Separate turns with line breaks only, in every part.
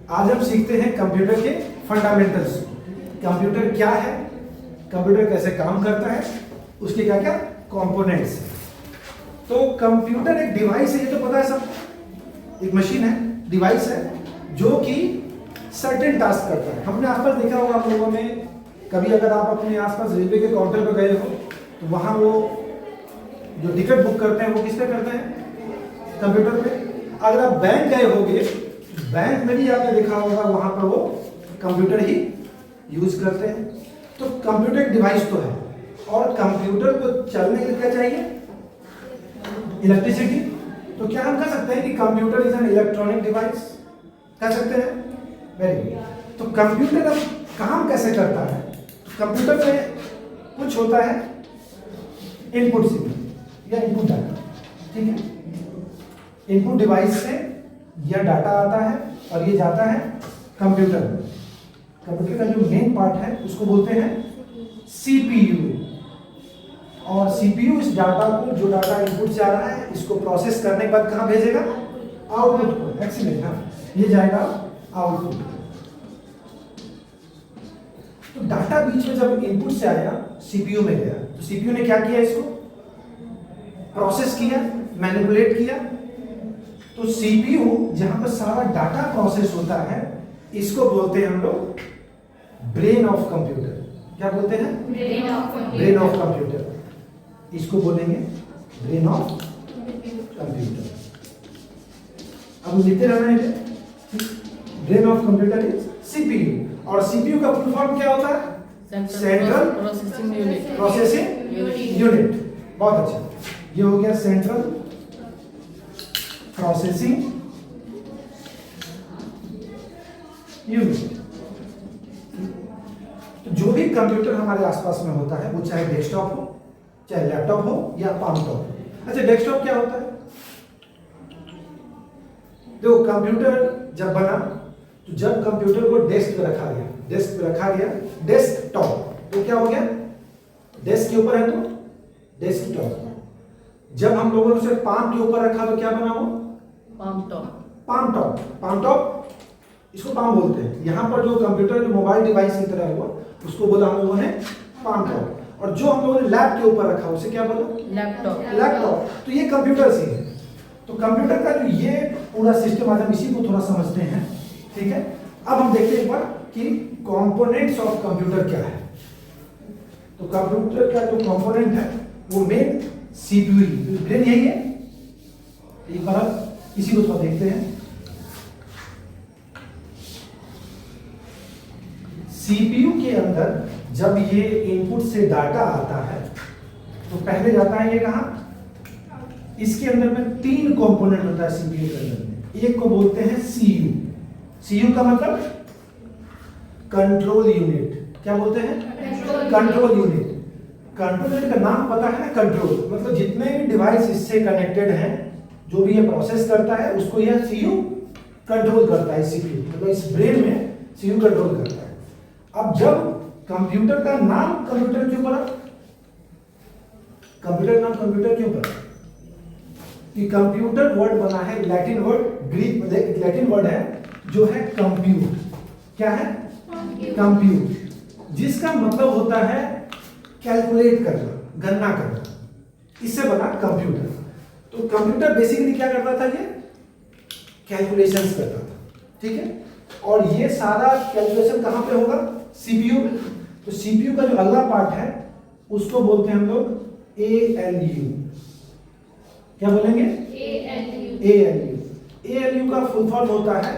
आज हम सीखते हैं कंप्यूटर के फंडामेंटल्स। कंप्यूटर क्या है, कंप्यूटर कैसे काम करता है, उसके क्या क्या कंपोनेंट्स हैं। तो कंप्यूटर एक डिवाइस है, ये तो पता है सब, एक मशीन है, डिवाइस है जो कि सर्टेन टास्क करता है। हमने आसपास देखा होगा आप लोगों ने, कभी अगर आप अपने आसपास रेलवे के काउंटर पर गए हो तो वहाँ वो जो टिकट बुक करते हैं वो किस पे करते हैं, कंप्यूटर पे। अगर आप बैंक गए होगे, बैंक में भी आपने देखा होगा वहाँ पर वो कंप्यूटर ही यूज करते हैं। तो कंप्यूटर एक डिवाइस तो है, और कंप्यूटर को चलने के लिए क्या चाहिए, इलेक्ट्रिसिटी। तो क्या हम कह सकते हैं कि computer is an electronic device, कह सकते हैं। Very good. तो कंप्यूटर अब काम कैसे करता है, तो कंप्यूटर में कुछ होता है इनपुट सिग्नल या इनपुट डाटा, ठीक है। इनपुट डिवाइस से यह डाटा आता है और ये जाता है कंप्यूटर में। कंप्यूटर का जो मेन पार्ट है उसको बोलते हैं सीपीयू, और सीपीयू इस डाटा को, जो डाटा इनपुट से आ रहा है, इसको प्रोसेस करने के बाद कहाँ भेजेगा, आउटपुट को। एक्सीलेंट, हाँ, ये जाएगा आउटपुट। तो डाटा बीच में जब इनपुट से आया, सीपीयू में गया, तो सीपीयू ने क्या किया, इसको प्रोसेस किया, मैनिपुलेट किया। तो सीपीयू जहां पर सारा डाटा प्रोसेस होता है, इसको बोलते हैं हम लोग ब्रेन ऑफ कंप्यूटर। क्या बोलते हैं, ब्रेन ऑफ कंप्यूटर। इसको बोलेंगे ब्रेन ऑफ कंप्यूटर। अब लिखते रहना है, brain of computer is CPU. और सीपीयू का फुल फॉर्म क्या होता है, सेंट्रल प्रोसेसिंग यूनिट। बहुत अच्छा, ये हो गया सेंट्रल प्रोसेसिंग यूनिट। तो जो भी कंप्यूटर हमारे आसपास में होता है, वो चाहे डेस्कटॉप हो, चाहे लैपटॉप हो या पामटॉप हो। अच्छा, डेस्कटॉप क्या होता है, देखो कंप्यूटर जब बना, तो जब कंप्यूटर को डेस्क पे रखा गया, डेस्क पे रखा गया, डेस्कटॉप, तो क्या हो गया, डेस्क के ऊपर है तो डेस्कटॉप। जब हम लोगों ने उसे पाम के ऊपर रखा तो क्या बना वो,
पामटॉप।
पामटॉप, पामटॉप, इसको पाम बोलते हैं। यहाँ पर जो कंप्यूटर जो मोबाइल डिवाइस की तरह हुआ, उसको बोला हम लोगों ने पामटॉप। और जो हम लोगों ने लैप के ऊपर रखा, उसे क्या बोला,
लैपटॉप।
लैपटॉप। तो ये कंप्यूटर से है। तो कंप्यूटर का जो ये पूरा सिस्टम, आज हम इसी को थोड़ा समझते हैं, ठीक है। अब हम देखते हैं एक बार कि कंपोनेंट्स ऑफ कंप्यूटर क्या है। तो कंप्यूटर का जो कंपोनेंट है वो मेन सीपीयू, ब्रेन यही है। एक बार इसी को थोड़ा देखते हैं। सीपीयू के अंदर जब ये इनपुट से डाटा आता है, तो पहले जाता है ये कहां, इसके अंदर में तीन कंपोनेंट होता है सीपीयू के अंदर में। एक को बोलते हैं सीयू। सीयू का मतलब कंट्रोल यूनिट। क्या बोलते हैं, कंट्रोल यूनिट। कंट्रोल यूनिट का नाम पता है ना, कंट्रोल मतलब जितने भी डिवाइस इससे कनेक्टेड हैं, जो भी ये प्रोसेस करता है, उसको यह सीयू कंट्रोल करता है। सीपीयू मतलब इस ब्रेन में सीयू कंट्रोल करता है। अब जब कंप्यूटर का नाम कंप्यूटर क्यों पड़ा, कंप्यूटर नाम कंप्यूटर क्यों पड़ा, कि कंप्यूटर वर्ड बना है Latin word, Greek Latin word है जो है कंप्यूट। क्या है, कंप्यूट, जिसका मतलब होता है कैलकुलेट करना, गणना करना। इससे बना कंप्यूटर। तो कंप्यूटर बेसिकली क्या करता था, ये कैलकुलेशंस करता था, ठीक है। और ये सारा कैलकुलेशन कहां पे होगा, सीपीयू। तो सीपीयू का जो अगला पार्ट है उसको बोलते हैं हम लोग एएलयू। क्या बोलेंगे, एएलयू। एएलयू का फुल फॉर्म होता है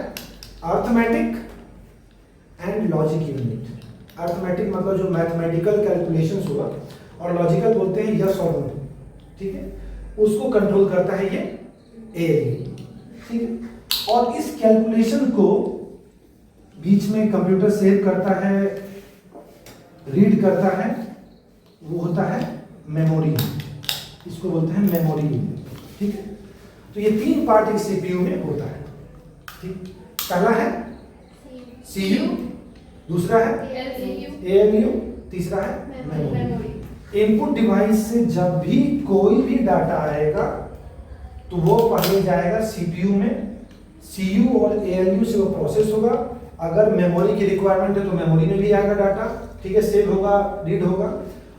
arithmetic and logic unit. Arithmetic मतलब जो मैथमेटिकल कैलकुलेशंस हुआ, और लॉजिकल बोलते हैं यस और नो, ठीक है। उसको कंट्रोल करता है ये एएलयू, ठीक है। और इस कैलकुलेशन को बीच में कंप्यूटर सेव करता है, रीड करता है, वो होता है मेमोरी। इसको बोलते हैं मेमोरी यूनिट, ठीक है। तो ये तीन पार्ट एक सीपीयू में होता है, ठीक। पहला है सीयू, दूसरा है एएलयू, तीसरा है मेमोरी। इनपुट डिवाइस से जब भी कोई भी डाटा आएगा, तो वो पहले जाएगा सीपीयू में, सीयू और एएलयू से वो प्रोसेस होगा। अगर मेमोरी की रिक्वायरमेंट है तो मेमोरी में भी आएगा डाटा, ठीक है, सेव होगा, रीड होगा,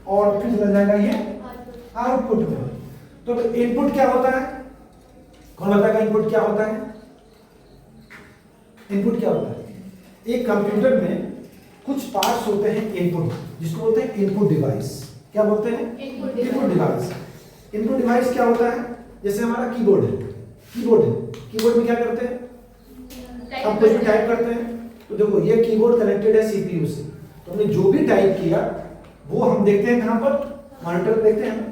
और फिर चला जाएगा ये आउटपुट में। तो इनपुट क्या होता है, कौन बताएगा इनपुट क्या होता है? इनपुट क्या होता है? एक कंप्यूटर में कुछ पार्ट्स होते हैं इनपुट, जिसको बोलते हैं इनपुट डिवाइस। क्या बोलते हैं? Input device. इनपुट डिवाइस क्या होता है? जैसे हमारा कीबोर्ड है, कीबोर्ड में क्या करते हैं? हम कुछ भी टाइप करते हैं, तो देखो ये कीबोर्ड कनेक्टेड है सीपीयू से, तो हमने जो भी टाइप किया वो हम देखते हैं कहां पर? मॉनिटर पर देखते हैं।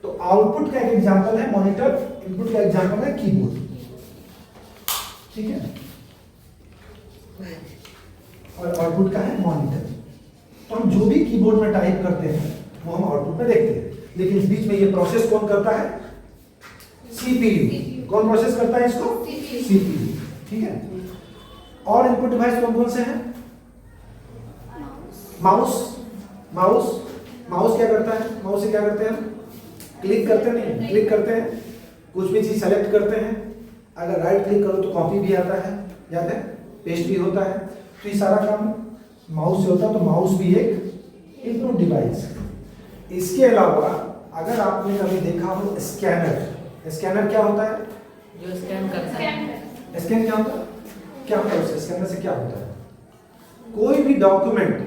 तो आउटपुट का एक एग्जांपल है मॉनिटर, इनपुट का एग्जांपल है कीबोर्ड, ठीक है, और आउटपुट का है मॉनिटर। तो हम जो भी कीबोर्ड में टाइप करते हैं वो हम आउटपुट में देखते हैं, लेकिन इस बीच में ये प्रोसेस कौन करता है? सीपीयू। कौन प्रोसेस करता है इसको? सीपीयू, ठीक है। और इनपुट डिवाइस कौन कौन से हैं? माउस क्या करता है? माउस से क्या करते हैं? क्लिक करते नहीं, क्लिक करते हैं, कुछ भी चीज सेलेक्ट करते हैं। अगर राइट क्लिक करो तो कॉपी भी आता है, याद है, पेस्ट भी होता है। तो ये सारा काम माउस से होता है, तो माउस भी एक इनपुट डिवाइस है। इसके अलावा अगर आपने कभी देखा हो स्कैनर क्या होता है?
जो स्कैन करता है।
स्कैन क्या होता है? क्या होता है उससे? स्कैनर से क्या होता है? कोई भी डॉक्यूमेंट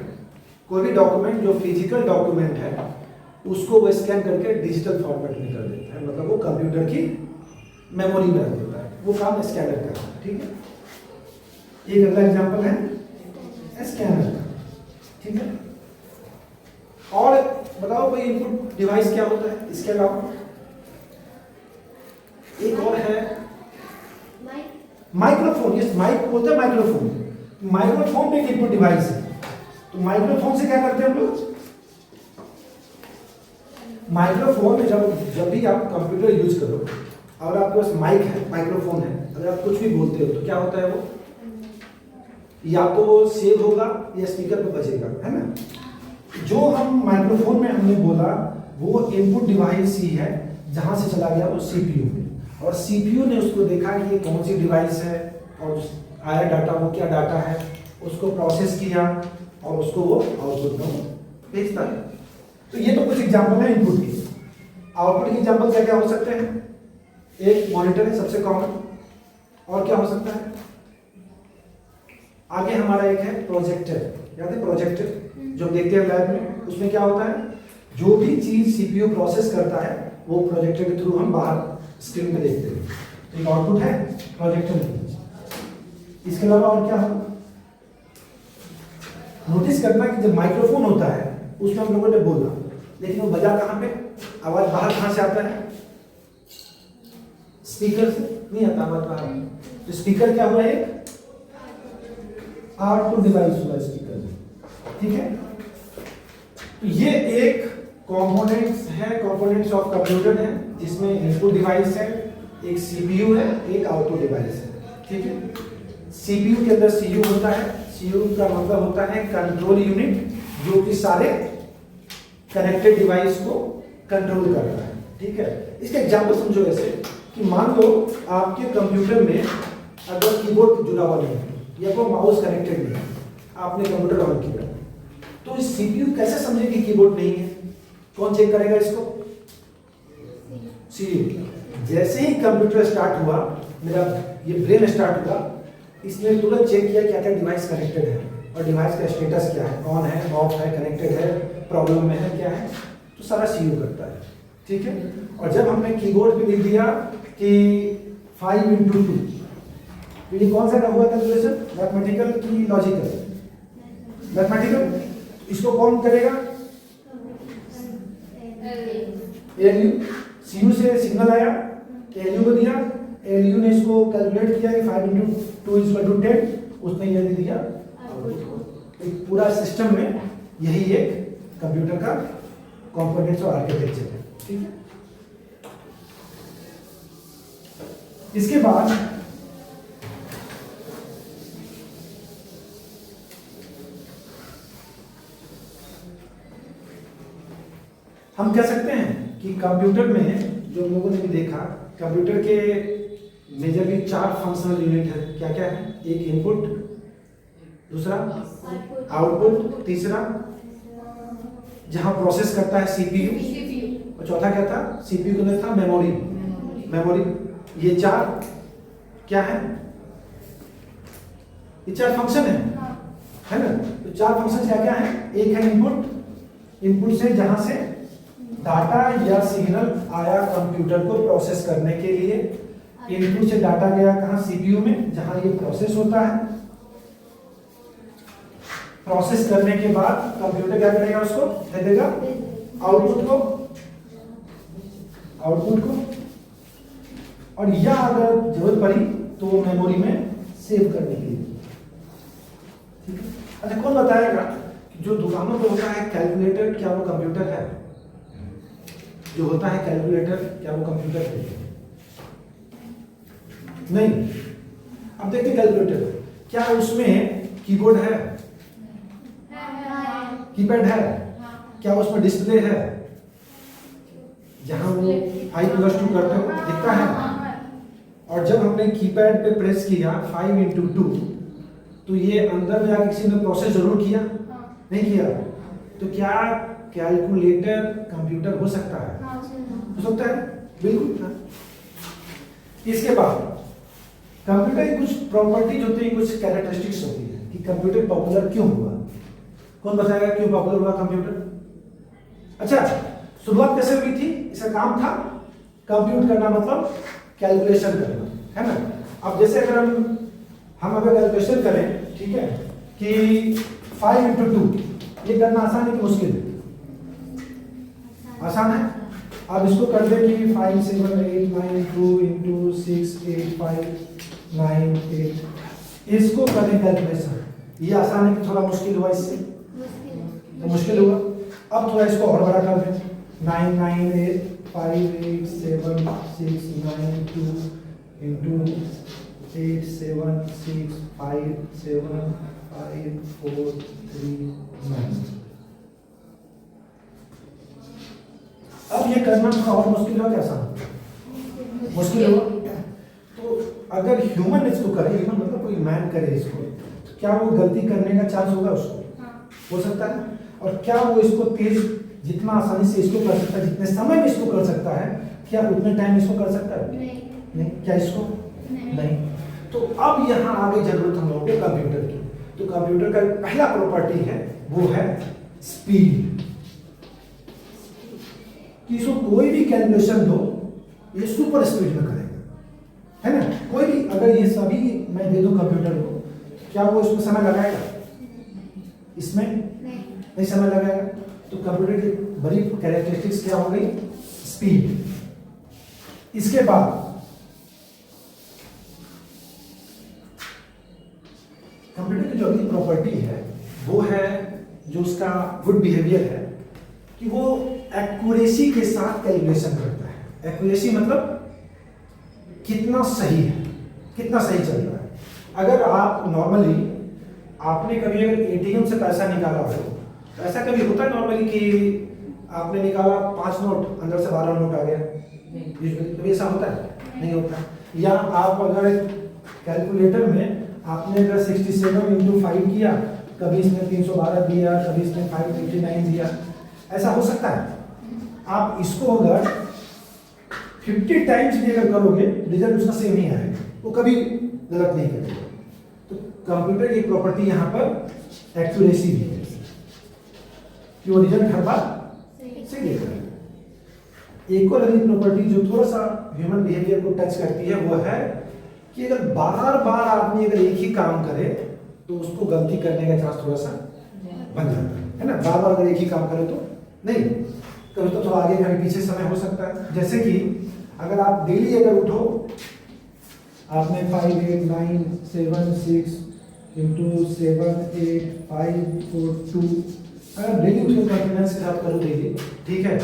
जो फिजिकल डॉक्यूमेंट है उसको वो स्कैन करके डिजिटल फॉर्मेट में कर देता है, मतलब वो कंप्यूटर की मेमोरी में रख देता है। वो काम स्कैनर का है, ठीक है। एक अगला एग्जांपल है स्कैनर का, ठीक है। और बताओ भाई इनपुट डिवाइस क्या होता है इसके अलावा? एक और है माइक्रोफोन। यस, माइक बोलते हैं माइक्रोफोन भी एक इनपुट डिवाइस है। तो माइक्रोफोन से क्या करते हैं हम लोग? माइक्रोफोन में जब भी आप कंप्यूटर यूज करो और आपके पास माइक है, माइक्रोफोन है, अगर आप कुछ भी बोलते हो तो क्या होता है? वो या तो वो सेव होगा या स्पीकर पे बजेगा, है ना। जो हम माइक्रोफोन में हमने बोला वो इनपुट डिवाइस ही है, जहां से चला गया वो सीपीयू में, और सीपीयू ने उसको देखा कि ये कौन सी डिवाइस है और आया डाटा, वो क्या डाटा है, उसको प्रोसेस किया और उसको वो आउटपुट में भेजता है। तो ये तो कुछ एग्जांपल है इनपुट के। आउटपुट के एग्जांपल क्या क्या हो सकते हैं? एक मॉनिटर है सबसे कॉमन, और क्या हो सकता है? आगे हमारा एक है प्रोजेक्टर, याद है प्रोजेक्टर जो देखते हैं लैब में, उसमें क्या होता है? जो भी चीज सीपीयू प्रोसेस करता है वो प्रोजेक्टर के थ्रू हम बाहर स्क्रीन पे देखते हैं। तो एक आउटपुट है प्रोजेक्टर की। इसके अलावा और क्या होगा? नोटिस करना कि जब माइक्रोफोन होता है उसमें हम लोगों ने बोला, लेकिन वो बजा कहां पे? आवाज बाहर कहां से आता है? स्पीकर से नहीं आता आवाज बाहर। तो स्पीकर क्या हुआ? एक आउटपुट डिवाइस हुआ स्पीकर, ठीक है। तो ये एक कंपोनेंट्स ऑफ कंप्यूटर है, जिसमें इनपुट डिवाइस है, एक सीपीयू है, एक आउटपुट डिवाइस है, ठीक है। सीपीयू के अंदर सीयू होता है। सीयू का मतलब होता है कंट्रोल यूनिट, जो कि सारे कनेक्टेड डिवाइस को कंट्रोल करता है, ठीक है। इसका एग्जांपल समझो ऐसे कि मान लो आपके कंप्यूटर में अगर कीबोर्ड जुड़ा हुआ नहीं है या कोई माउस कनेक्टेड नहीं है, आपने कंप्यूटर ऑन किया, तो इस सीपीयू कैसे समझे कि कीबोर्ड नहीं है? कौन चेक करेगा इसको? सीपीयू। जैसे ही कंप्यूटर स्टार्ट हुआ, मेरा ये ब्रेन स्टार्ट हुआ, इसने तुरंत चेक किया क्या क्या डिवाइस कनेक्टेड है और डिवाइस का स्टेटस क्या है, ऑन है, ऑफ है, कनेक्टेड है, प्रॉब्लम में है, क्या है, तो सारा सीयू करता है, ठीक है। और जब हमने कीबोर्ड पे लिख दिया कि 5x2, तो ये कौन सा हुआ कैलकुलेशन? मैथमेटिकल की लॉजिकल? मैथमेटिकल। इसको कौन करेगा? एलयू। सीयू से सिग्नल आया, एलयू को दिया, एलयू ने इसको कैलकुलेट किया कि 5x2 = 10, उसने ये दे दिया। एक पूरा सिस्टम में यही एक कंप्यूटर का कंपोनेंट्स और आर्किटेक्चर है, ठीक है। इसके बाद हम कह सकते हैं कि कंप्यूटर में, जो लोगों ने भी देखा, कंप्यूटर के मेजरली 4 फंक्शनल यूनिट है। क्या क्या है? एक इनपुट, दूसरा आउटपुट, तीसरा जहां प्रोसेस करता है सीपीयू, और चौथा क्या था? सीपीयू के अंदर था मेमोरी। मेमोरी। ये 4 क्या है? ये 4 फंक्शन है ना? तो 4 फंक्शन क्या क्या है? एक है इनपुट। इनपुट से जहां से डाटा या सिग्नल आया कंप्यूटर को प्रोसेस करने के लिए। इनपुट से डाटा गया कहां? सीपीयू में, जहां ये प्रोसेस होता है। प्रोसेस करने के बाद कंप्यूटर क्या करेगा? उसको दे देगा आउटपुट को, और या अगर जरूरत पड़ी तो वो मेमोरी में सेव करने के लिए। ठीक है? अच्छा, कौन बताएगा कि जो दुकानों पे होता है कैलकुलेटर, क्या वो कंप्यूटर है? जो होता है कैलकुलेटर, क्या वो कंप्यूटर है? नहीं। अब देखते कैलकुलेटर, क्या उसमें कीबोर्ड है? कीपैड है? क्या उसमें डिस्प्ले है? जहां वो 5+2 करते हो दिखता है? और जब हमने कीपैड पे प्रेस किया 5×2, तो ये अंदर में आके किसी ने प्रोसेस जरूर किया? नहीं किया। तो क्या कैलकुलेटर कंप्यूटर हो सकता है? हो सकता है, बिल्कुल। इसके बाद कंप्यूटर की कुछ प्रॉपर्टीज होती है, कुछ कैरेक्टरिस्टिक्स होती है कि कंप्यूटर पॉपुलर क्यों हुआ। कौन बताएगा क्यों पॉपुलर हुआ कंप्यूटर? अच्छा, शुरुआत कैसे हुई थी? इसका काम था कंप्यूट करना, मतलब कैलकुलेशन करना, है ना? अब जैसे अगर हम अगर कैलकुलेशन करें, ठीक है, कि 5×2 ये करना आसान है कि मुश्किल है? आसान है। अब इसको कर दे कि 5 7 8 9 2 × 6 8 5 9 8, इसको करें कैलकुलेशन। ये आसान है कि थोड़ा मुश्किल हुआ? इससे तो मुश्किल हुआ। अब थोड़ा इसको और बड़ा कर दें, 9 9 8 5 8 7 6 9 2 × 8 7 6 5 7 5 4 3 9। अब ये करना थोड़ा और मुश्किल हुआ, कैसा मुश्किल हुआ? तो अगर ह्यूमन इसको करे, ह्यूमन मतलब कोई मैन करे इसको, तो क्या वो गलती करने का चांस होगा उसको? हो सकता है। और क्या वो इसको तेज, जितना आसानी से इसको कर सकता है, जितने समय में इसको कर सकता है, क्या उतने टाइम इसको कर सकता है? नहीं। क्या इसको? नहीं। तो अब यहाँ आगे जरूरत हम लोगों को कंप्यूटर की। तो कंप्यूटर का पहला प्रॉपर्टी है, वो है स्पीड। कि इसको कोई भी कैलकुलेशन दो, ये सुपर स्पीड में करेगा, है ना? कोई भी अगर ये सभी मैं दे दूं कंप्यूटर को, क्या वो इसमें समय लगाएगा? इसमें नहीं समय लगाएगा। तो कंप्यूटर की बड़ी कैरेक्टरिस्टिक्स क्या हो गई? स्पीड। इसके बाद कंप्यूटर की जो अगली प्रॉपर्टी है, वो है जो उसका गुड बिहेवियर है, कि वो एक्यूरेसी के साथ कैलकुलेशन करता है। एक्यूरेसी मतलब कितना सही है, कितना सही चल रहा है। अगर आप नॉर्मली, आपने कभी अगर एटीएम से पैसा निकाला हो, तो ऐसा कभी होता है नॉर्मली कि आपने निकाला 5 नोट, अंदर से 12 नोट आ गया? कभी ऐसा होता है? नहीं होता। या आप अगर कैलकुलेटर में आपने अगर 67×5 किया, कभी इसने 312 दिया, कभी इसने 559 दिया, ऐसा हो सकता है? आप इसको अगर 50 टाइम्स भी अगर करोगे, रिजल्ट उसका सेम ही आएगा, वो कभी गलत नहीं करेगा। तो कंप्यूटर की प्रॉपर्टी यहाँ पर एक्यूरेसी भी है, कि वो रिजल्ट हर बार सही देता है। एक और अगली प्रॉपर्टी जो थोड़ा सा ह्यूमन बिहेवियर को टच करती है, वो है कि अगर बार बार आदमी अगर एक ही काम करे, तो उसको गलती करने का चांस थोड़ा सा बन जाता है ना? बार बार अगर एक ही काम करे तो नहीं, कभी तो थोड़ा आगे कभी पीछे समय हो सकता है। जैसे कि अगर आप डेली अगर उठो, आपने 5 8 9 7 6 × 7 8 5 4 2, अगर डेली उसके कॉन्फिडेंस के साथ करो डेली, ठीक है,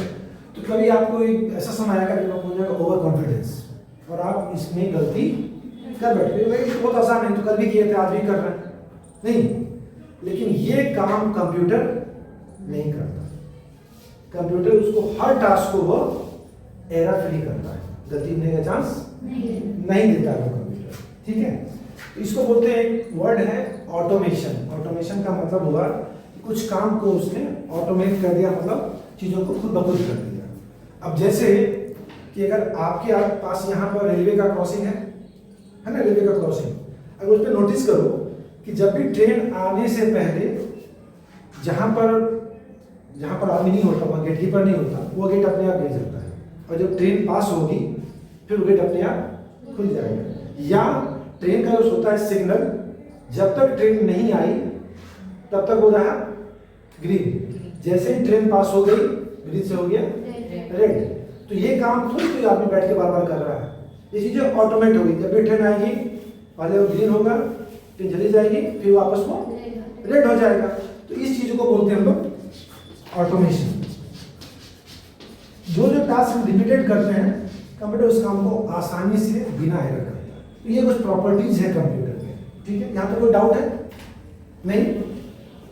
तो कभी आपको एक ऐसा समय आएगा जब आपको हो जाएगा ओवर कॉन्फिडेंस, और आप इसमें गलती कर बैठे। भाई बहुत आसान है, तो कल भी किए थे, आज भी कर रहे हैं, नहीं। लेकिन ये काम कंप्यूटर नहीं करता। कंप्यूटर उसको हर टास्क को वो एरर फ्री करता है, गलती होने का चांस नहीं देता है वो कंप्यूटर, ठीक है। तो इसको बोलते हैं, एक वर्ड है ऑटोमेशन। ऑटोमेशन का मतलब हुआ कि कुछ काम को उसने ऑटोमेट कर दिया, मतलब चीज़ों को खुद ब खुद कर दिया। अब जैसे कि अगर आपके पास यहाँ पर रेलवे का क्रॉसिंग है ना, रेलवे का क्रॉसिंग, अगर उस पर नोटिस करो कि जब भी ट्रेन आने से पहले जहाँ पर आदमी नहीं होता, वहाँ गेट कीपर नहीं होता, वो गेट अपने आप गिर जाता है, और जब ट्रेन पास होगी फिर वो गेट अपने आप खुल जाएगा। या ट्रेन का जो होता है सिग्नल, जब तक ट्रेन नहीं आई तब तक वो रहा ग्रीन, जैसे ही ट्रेन पास हो गई ग्रीन से हो गया रेड। तो ये काम थोड़ी कोई आदमी बैठ के बार बार कर रहा है, ये चीजें ऑटोमेट होगी। जब भी ट्रेन आएगी पहले वो ग्रीन होगा, ट्रेन चली जाएगी, फिर वापस वो रेड हो जाएगा। तो इस चीज को बोलते हैं हम लोग ऑटोमेशन। जो टास्क हम रिपीटेड करते हैं, कंप्यूटर उस काम को आसानी से बिना एरर करता है। तो ये कुछ प्रॉपर्टीज है कंप्यूटर के, ठीक है। यहाँ पे कोई डाउट है नहीं।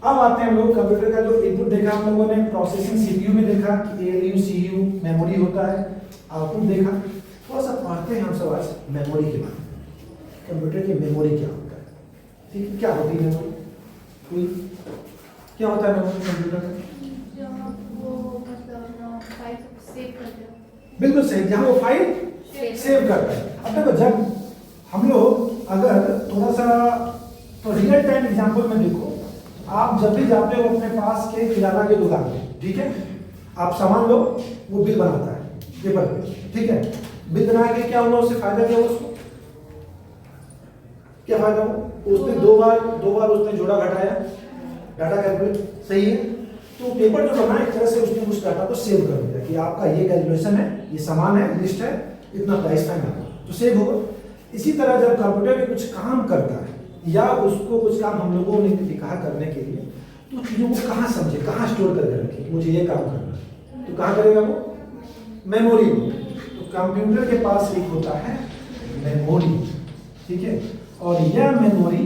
अब आते हैं हम लोग कंप्यूटर का जो इनपुट देखा हम लोगों ने, प्रोसेसिंग सीपीयू में देखा कि एएलयू सीयू मेमोरी होता है, आउटपुट देखा। थोड़ा सा पढ़ते हैं हम सब आज मेमोरी के बारे में, कंप्यूटर की मेमोरी क्या होता है, ठीक है। क्या होती है मेमोरी, कोई क्या होता है मेमोरी कंप्यूटर में? बिल्कुल सही, जहाँ वो फाइल सेव करता है। अब देखो, जब हम लोग अगर थोड़ा सा तो रियल टाइम एग्जांपल में देखो, आप जब भी जाते हो अपने पास के किराना की दुकान में, ठीक है, आप सामान लो, वो बिल बनाता है पेपर पे, ठीक है। बिल बना के क्या हुआ, उससे फायदा क्या हुआ, उसको क्या फायदा हुआ? उसने दो बार उसने जोड़ा घटाया, डाटा कैलकुलेट सही है, तो पेपर जो बना एक तरह से उसने उस डाटा को सेव कर दिया कि आपका ये कैलकुलेशन है, ये सामान है, लिस्ट है, इतना प्राइस फाइन है, तो सेव होगा। इसी तरह जब कंप्यूटर में कुछ काम करता है या उसको कुछ काम हम लोगों ने लिखा करने के लिए, तो चीज़ों को कहाँ समझे, कहाँ स्टोर करके रखे, मुझे ये काम करना है, तो कहाँ करेगा वो? मेमोरी में। तो कंप्यूटर के पास एक होता है मेमोरी, ठीक है। और यह मेमोरी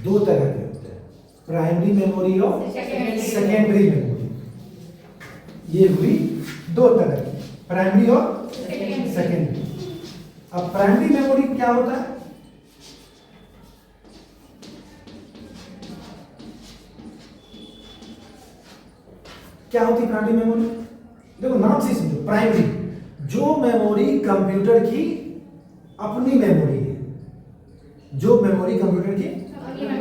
दो तरह के होते हैं, प्राइमरी मेमोरी और सेकेंडरी मेमोरी। ये हुई दो तरह की, प्राइमरी और सेकेंडरी। अब प्राइमरी मेमोरी क्या होता है? क्या होती है प्राइमरी मेमोरी? देखो नाम से समझो, प्राइमरी जो मेमोरी कंप्यूटर की अपनी मेमोरी है, जो मेमोरी कंप्यूटर की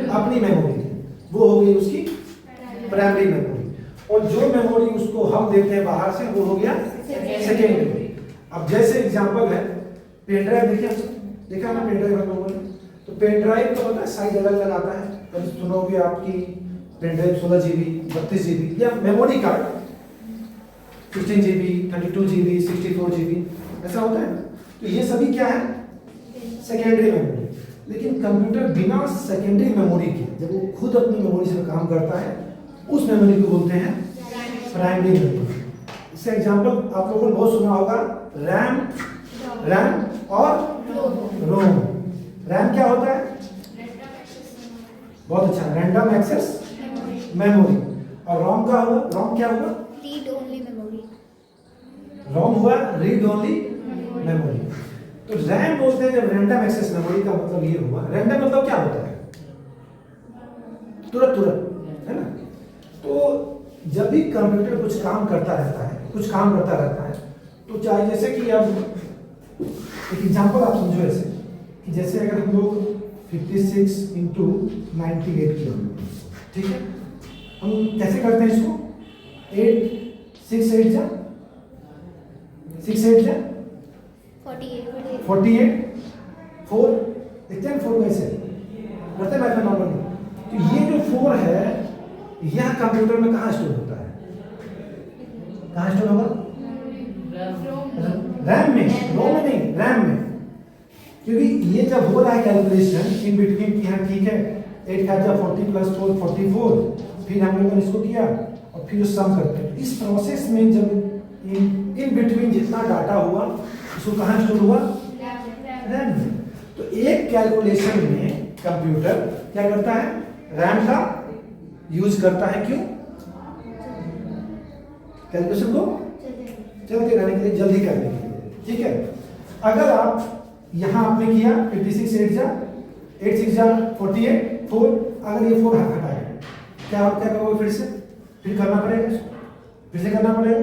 अपनी मेमोरी है, वो हो गई उसकी प्राइमरी मेमोरी। और जो मेमोरी उसको हम देते हैं बाहर से, वो हो गया सेकेंडरी। अब जैसे एग्जांपल है पेन ड्राइव, देखा ना पेन ड्राइव हम लोगों ने, तो पेन ड्राइव तो पता है साइज अलग अलग आता है, कभी सुनोगे आपकी पेन ड्राइव 16 GB 32 GB, या memory card 16 GB 32 GB 64 GB ऐसा होता है ना। तो ये सभी क्या है? Secondary memory. लेकिन कंप्यूटर बिना सेकेंडरी मेमोरी के, जब वो खुद अपनी मेमोरी से काम करता है, उस मेमोरी को बोलते हैं प्राइमरी मेमोरी। इसका एग्जांपल आप लोगों ने बहुत सुना होगा, रैम और रोम। रैम क्या होता है? बहुत अच्छा, रैंडम एक्सेस मेमोरी। और रोम का हुआ, रोम क्या हुआ?
Read only memory.
रोम हुआ रीड ओनली मेमोरी। तो रैम बोलते हैं जब रैंडम एक्सेस मेमोरी का मतलब ये हुआ। रैंडम मतलब क्या होता है? तुरंत, है ना। तो जब भी कंप्यूटर कुछ काम करता रहता है, तो चाहे जैसे कि अब एक एग्जांपल आप समझो ऐसे कि जैसे अगर हम लोग 56 × 98 किया, ठीक है, हम कैसे करते हैं इसको? 8 6 8 जा 48 4 देखते हैं 4 कैसे करते हैं मैथ में नॉर्मली। तो ये जो 4 है, यह कंप्यूटर में कहाँ स्टोर होता है? कहाँ स्टोर होगा? रैम में, रोम में नहीं, रैम में। क्योंकि ये जब हो रहा है कैलकुलेशन इन बिटवीन कि हाँ ठीक है 8 5 जा 40 + 4 44, फिर हम लोगों ने इसको किया और फिर सम करते हैं। इस प्रोसेस में जब इन बिटवीन जितना डाटा हुआ उसको कहाँ स्टोर हुआ? रैम में। तो एक कैलकुलेशन में कंप्यूटर क्या करता है? रैम का यूज करता है। क्यों? कैलकुलेशन को चलते रहने के लिए, जल्दी करने के लिए, ठीक है। अगर आप यहाँ आपने किया 56 8 जा 8 6 जा 48 4, अगर ये 4 हटाए क्या करोगे, फिर करना पड़ेगा इसको, फिर से करना पड़ेगा,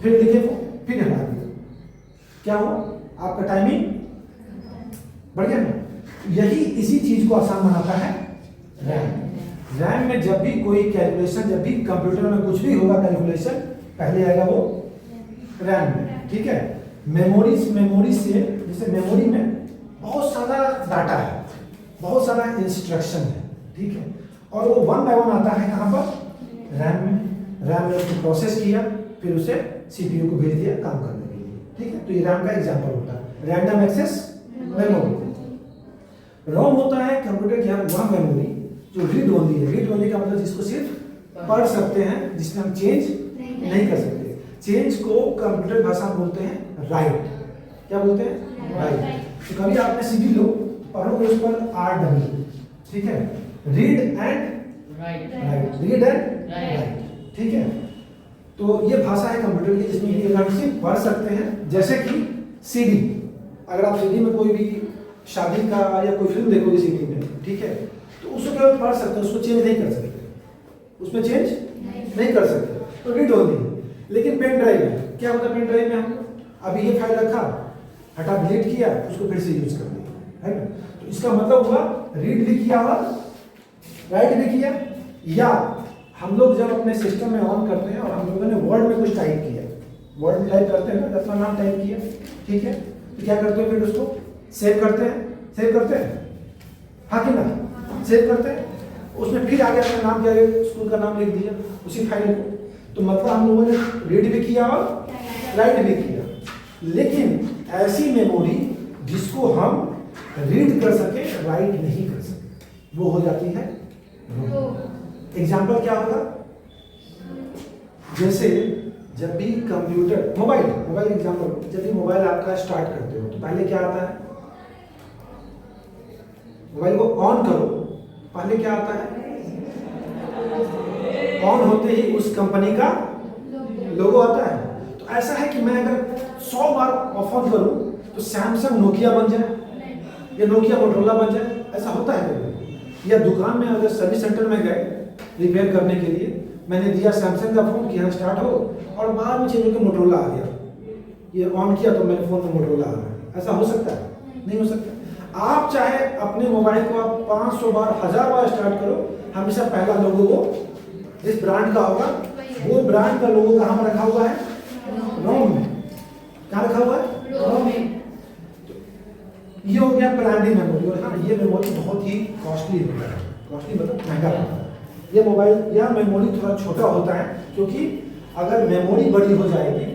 फिर देखिए फिर हटा दिया, क्या हुआ आपका टाइमिंग बढ़ गया ना। यही इसी चीज को आसान बनाता है रैम। रैम में जब भी कोई कैलकुलेशन, जब भी कंप्यूटर में कुछ भी होगा कैलकुलेशन, पहले आएगा वो रैम में, ठीक है। मेमोरी से, जैसे मेमोरी में बहुत सारा डाटा है, बहुत सारा इंस्ट्रक्शन है, ठीक है, और वो 1 बाय 1 आता है कहाँ पर, रैम में। रैम ने उसको प्रोसेस किया, फिर उसे सीपीयू को भेज दिया काम करने के लिए, ठीक है। तो ये रैम का एग्जांपल होता है, रैंडम एक्सेस मेमोरी। रोम होता है कंप्यूटर की वह मेमोरी जो रीड ओनली है। रीड ओनली का मतलब जिसको सिर्फ पढ़ सकते हैं, जिसमें हम चेंज नहीं कर सकते। चेंज को कंप्यूटर भाषा में बोलते हैं राइट। क्या बोलते हैं, राइट। तो कभी आपने सीडी लो, पढ़ोगे उस पर RW, ठीक है, read and right, read and right, ठीक है। तो ये भाषा है कंप्यूटर की जिसमें ये सिर्फ पढ़ सकते हैं। जैसे कि सीडी, अगर आप सीडी में कोई भी शादी का या कोई फिल्म देखोगे सीडी में, ठीक है, तो उसको केवल पढ़ सकते हैं, उसको चेंज नहीं कर सकते, उसमें चेंज नहीं कर सकते, तो रीड ओनली। लेकिन पेन ड्राइव में क्या होता है, पेन ड्राइव में हम अभी ये फाइल रखा, हटा डिलीट किया, उसको फिर से यूज कर दिया, है ना। तो इसका मतलब हुआ रीड भी किया और राइट भी किया। या हम लोग जब अपने सिस्टम में ऑन करते हैं और हम लोगों ने वर्ड में कुछ टाइप किया, वर्ड में टाइप करते हैं ना, अपना नाम टाइप किया, ठीक है, तो क्या करते हैं, फिर उसको सेव करते हैं, हाँ कि ना, सेव करते हैं, उसमें फिर आगे अपना नाम, क्या स्कूल का नाम लिख दिया उसी फाइल को। तो मतलब हम लोगों ने रीड भी किया और राइट भी किया। लेकिन ऐसी मेमोरी जिसको हम रीड कर सके, राइट नहीं कर सके, वो हो जाती है एग्जाम्पल क्या होगा, जैसे जब भी कंप्यूटर, मोबाइल एग्जाम्पल, जब भी मोबाइल आपका स्टार्ट करते हो तो पहले क्या आता है, मोबाइल को ऑन करो, पहले क्या आता है, ऑन होते ही उस कंपनी का लोगो आता है। तो ऐसा है कि मैं अगर 100 बार ऑफ ऑन करूं तो सैमसंग नोकिया बन जाए या नोकिया मोटरोला बन जाए, ऐसा होता है कभी। या दुकान में अगर सर्विस सेंटर में गए रिपेयर करने के लिए, मैंने दिया सैमसंग का फोन कि यहाँ स्टार्ट हो, और बाद में चेंज होकर मोटरोला आ गया, ये ऑन किया तो मेरे फोन में मोटरोला आ रहा है, ऐसा हो सकता है, नहीं हो सकता। आप चाहे अपने मोबाइल को आप 500 बार 1000 बार स्टार्ट करो, हमेशा पहला लोगो वो जिस ब्रांड का होगा, वो ब्रांड का लोगो कहाँ पर रखा हुआ है, रोम में। कहाँ रखा हुआ है, रोम में। तो ये हो गया प्राइमरी मेमोरी। और हाँ, ये मेमोरी बहुत ही कॉस्टली होता है, कॉस्टली मतलब महंगा होता है। ये मोबाइल या मेमोरी थोड़ा छोटा होता है, क्योंकि अगर मेमोरी बड़ी हो जाएगी,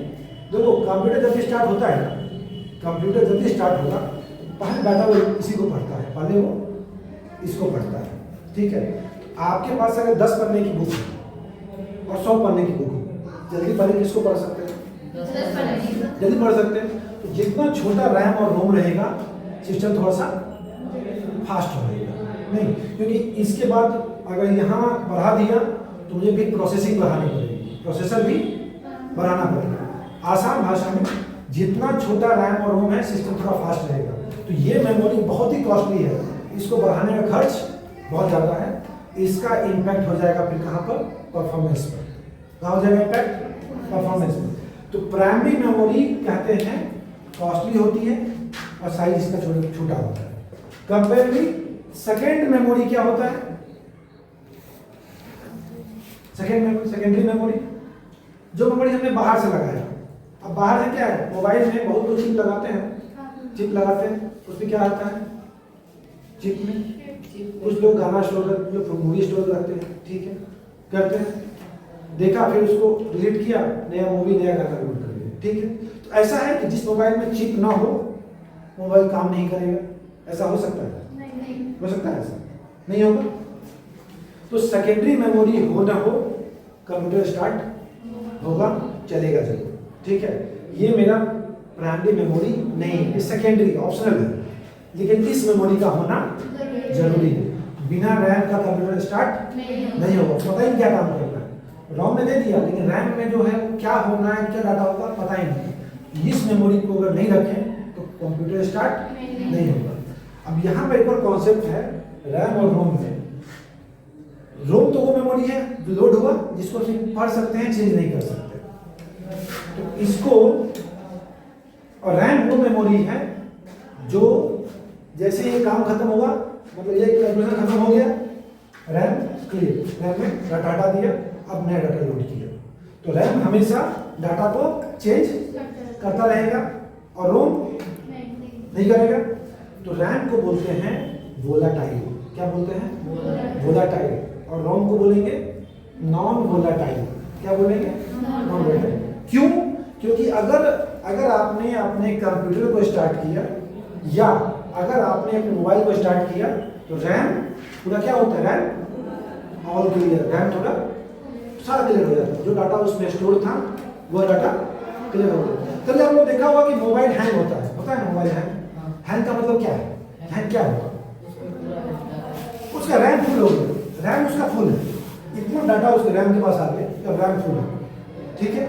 देखो कंप्यूटर जब भी स्टार्ट होता है ना, कंप्यूटर जब भी स्टार्ट होगा, पहले डाटा वो इसी को पढ़ता है, पहले वो इसको पढ़ता है, ठीक है। आपके पास अगर 10 पन्ने की बुक है और 100 पन्ने की बुक है, जल्दी पढ़े किसको पढ़ सकते हैं, जल्दी पढ़ सकते हैं। तो जितना छोटा रैम और रोम रहेगा, सिस्टम थोड़ा सा फास्ट होगा, नहीं, क्योंकि इसके बाद अगर यहाँ बढ़ा दिया तो मुझे भी प्रोसेसिंग बढ़ानी पड़ेगी, प्रोसेसर भी बढ़ाना पड़ेगा। आसान भाषा में जितना छोटा रैम और रोम है, सिस्टम थोड़ा फास्ट रहेगा। तो ये मेमोरी बहुत ही कॉस्टली है, इसको बढ़ाने का खर्च बहुत ज़्यादा है। इसका इम्पैक्ट हो जाएगा फिर कहाँ पर, परफॉर्मेंस पर। कहाँ हो जाएगा इम्पैक्ट, परफॉर्मेंस पर। तो प्राइमरी मेमोरी कहते हैं कॉस्टली होती है और साइज इसका छोटा होता है। कंपेरेटिवली सेकेंड मेमोरी क्या होता है, सेकेंडरी मेमोरी, जो मेमोरी हमने बाहर से लगाया। अब बाहर से क्या है, मोबाइल में बहुत लोग चिप लगाते हैं, उसमें क्या आता है, चिप में कुछ लोग गाना स्टोर करते हैं, मूवी स्टोर करते हैं, ठीक है, करते हैं, देखा फिर उसको डिलीट किया, नया मूवी नया गाना लोड कर दिया, ठीक है। तो ऐसा है कि जिस मोबाइल में चिप ना हो, मोबाइल काम नहीं करेगा, ऐसा हो सकता है, नहीं हो सकता है, ऐसा नहीं होगा। तो सेकेंडरी मेमोरी हो ना हो, कंप्यूटर स्टार्ट होगा, चलेगा जरूर, ठीक है। ये मेरा प्राइमरी मेमोरी नहीं है, सेकेंडरी ऑप्शनल है, लेकिन इस मेमोरी का होना जरूरी है। बिना रैम का कंप्यूटर स्टार्ट नहीं होगा, पता ही क्या काम करना है। रोम में दे दिया, लेकिन रैम में जो है क्या होना है, क्या डाटा होगा, पता ही नहीं। इस मेमोरी को अगर नहीं रखें तो कंप्यूटर स्टार्ट नहीं होगा। अब यहाँ पर एक और कॉन्सेप्ट है रैम और रोम में। रोम तो वो मेमोरी है जो लोड हुआ, जिसको हम पढ़ सकते हैं, चेंज नहीं कर सकते। तो इसको, और रैम वो मेमोरी है जो जैसे ये काम खत्म हुआ, मतलब ये कैलकुलेशन खत्म हो गया, रैम क्लियर, रैम में डाटा हटा दिया, अब नया डाटा लोड किया। तो रैम हमेशा डाटा को चेंज करता रहेगा और रोम नहीं करेगा। तो रैम को बोलते हैं वोलाटाइल। क्या बोलते हैं? वोलाटाइल। और रोम को बोलेंगे नॉन वोलाटाइल। क्या बोलेंगे? Non volatile. क्यों? क्योंकि अगर आपने अपने कंप्यूटर को स्टार्ट किया या अगर आपने अपने मोबाइल को स्टार्ट किया तो रैम पूरा क्या होता है? रैम ऑल क्लियर, रैम थोड़ा सारा क्लियर हो जाता है। जो डाटा उसमें स्टोर था वो डाटा क्लियर हो गया। कभी आप लोग देखा होगा कि मोबाइल हैंग होता है ना? मोबाइल हैंग का मतलब क्या है? हैंग क्या होगा? उसका रैम फुल हो गया, रैम उसका फुल है, इतना डाटा उसके रैम के पास आ गया, अब रैम फुल है। ठीक है,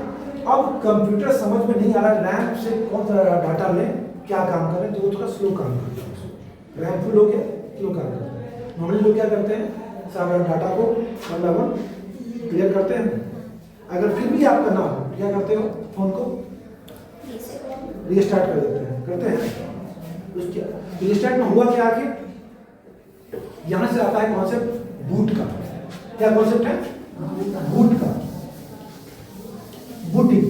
अब कंप्यूटर समझ में नहीं आ रहा रैम से कौन सा डाटा लें, क्या काम करें, तो वो थोड़ा स्लो काम करता है। रैम फुल हो गया, स्लो काम करता है। नॉर्मली लोग क्या करते हैं, सारा डाटा को वन बाय वन क्लियर करते हैं। अगर फिर भी आपका ना हो, क्या करते हो? फोन को रीस्टार्ट कर देते हैं, करते हैं। उसके रीस्टार्ट में हुआ क्या आखिर? यहां से आता है कॉन्सेप्ट बूट का। क्या कॉन्सेप्ट है? बूट का, बूटिंग।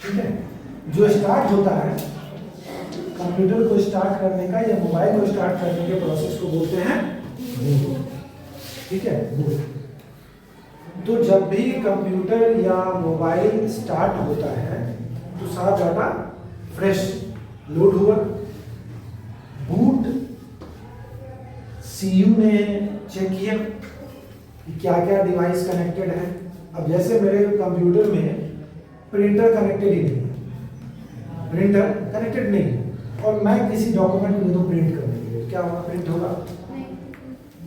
ठीक है, जो स्टार्ट होता है कंप्यूटर को स्टार्ट करने का या मोबाइल को स्टार्ट करने के प्रोसेस को बोलते हैं बूट। ठीक है, बूट। तो जब भी कंप्यूटर या मोबाइल स्टार्ट होता है तो सारा डाटा फ्रेश लोड हुआ। बूट सीयू ने चेक किया कि क्या क्या डिवाइस कनेक्टेड है। अब जैसे मेरे कंप्यूटर में प्रिंटर कनेक्टेड ही नहीं है, प्रिंटर कनेक्टेड नहीं है, और मैं किसी डॉक्यूमेंट को दे दूं प्रिंट करने के लिए, क्या होगा? प्रिंट होगा?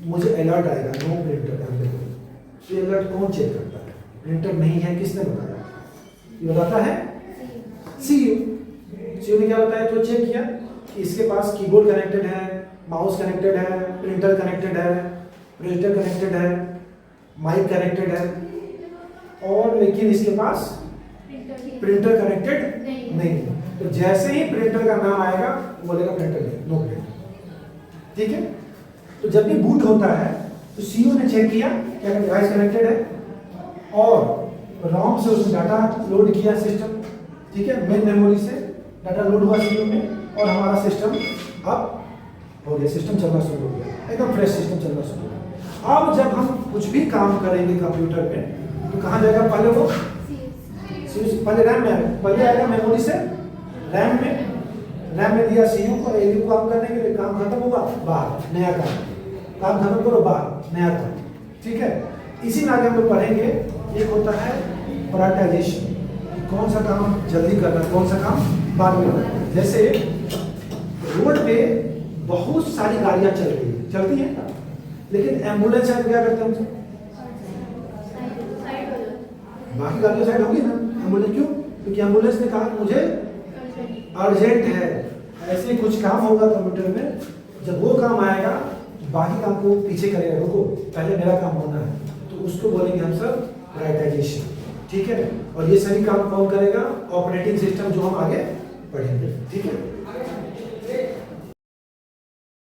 मुझे अलर्ट आएगा, नो प्रिंटर करने को। ये अलर्ट कौन चेक करता है? प्रिंटर नहीं है, किसने बताया? ये बताता है सीयू। सीयू ने क्या बताया? तो चेक किया कि इसके पास कीबोर्ड कनेक्टेड है, माउस कनेक्टेड है, प्रिंटर कनेक्टेड है, प्रिंटर कनेक्टेड है, माइक कनेक्टेड है, और लेकिन इसके पास प्रिंटर कनेक्टेड नहीं है। तो जैसे ही प्रिंटर का नाम आएगा वो बोलेगा प्रिंटर नहीं, नो प्रिंटर। ठीक है, तो जब भी बूट होता है तो सीयू ने चेक किया क्या डिवाइस कनेक्टेड है और रोम से उसने डाटा लोड किया सिस्टम। ठीक है, मेन मेमोरी से डाटा लोड हुआ सीयू में और हमारा सिस्टम अब हो गया, सिस्टम चलना शुरू हो गया, एकदम फ्रेश सिस्टम चलना शुरू हो गया। अब जब हम कुछ भी काम करेंगे कंप्यूटर में तो कहाँ जाएगा? पहले वो पहले रैम में आएगा, पहले आएगा मेमोरी से रैम में दिया सीयू को, एलयू को काम करने के लिए, काम खत्म होगा बाहर नया काम खत्म करो बाहर नया काम। ठीक है, इसी में आगे हम लोग पढ़ेंगे। एक होता है प्रायोरिटाइजेशन, कौन सा काम जल्दी करना है, कौन सा काम बाद में करना। जैसे रोड पे बहुत सारी गाड़ियां चलती हैं, लेकिन एम्बुलेंस है तो क्या करते हैं? बाकी गाड़ियां साइड होगी ना, एम्बुलेंस क्यों? क्योंकि एम्बुलेंस ने कहा कि मुझे अर्जेंट है। ऐसे ही कुछ काम होगा कंप्यूटर में, जब वो काम आएगा बाकी काम को पीछे करेगा, रुको पहले मेरा काम होना है, तो उसको बोलेंगे हम सब प्रायोरिटाइजेशन। ठीक है, और ये सभी काम कौन करेगा? ऑपरेटिंग सिस्टम, जो हम आगे पढ़ेंगे। ठीक है।